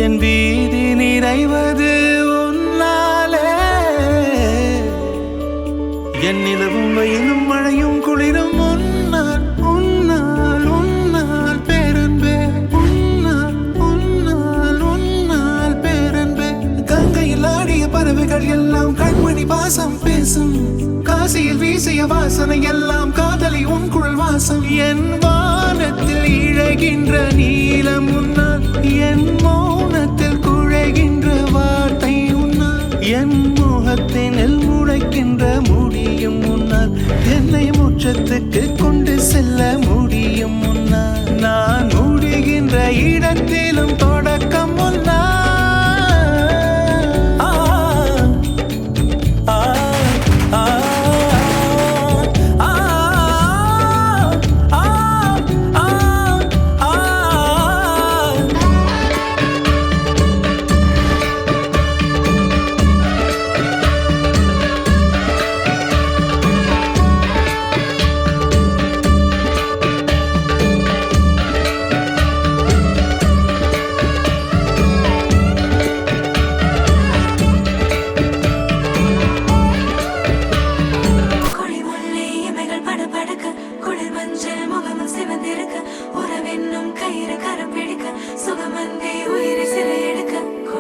என் வீதி நிறைவது உன்னாலே என் நிலவும் வெயிலும் மழையும் குளிரும் உன்னால் உன்னால் உன்னால் பேரன்பே உன்னால் உன்னால் உன்னால் பேரன்பே கங்கையில் ஆடிய பறவைகள் எல்லாம் கண்மணி பாசம் பேசும் காசியில் வீசிய வாசனை எல்லாம் காதலி உன் குழல் வாசம் என் வானத்தில் இழகின்ற நீலம் உன்னால் என் மௌனத்தில் குழைகின்ற வார்த்தை உன்னால் என் முகத்தினில் முளைக்கின்ற முடியும் முன்னால் என்னை முற்றத்துக்கு கொண்டு செல்ல முடியும் முன்னால் நான் முடிகின்ற இடத்திலும் தொடக்கம் முன்னால்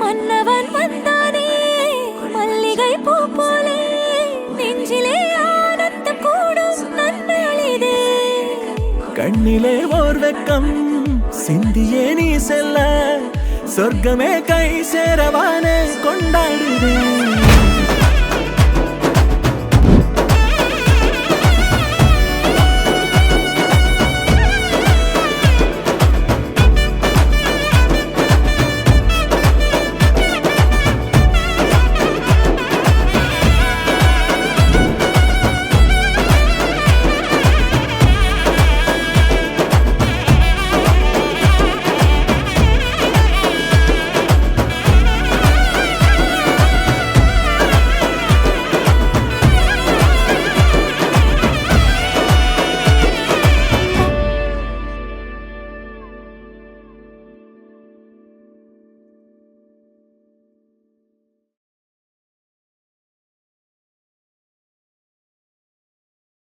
மன்னவன் வந்தானே மல்லிகை பூ போலே நெஞ்சிலே ஆனந்தம் கூடும் நன்னாளிதே கண்ணிலே ஓர் வெக்கம் சிந்தியே நீ செல்ல சொர்க்கமே கை சேரவானே கொண்டாடுதே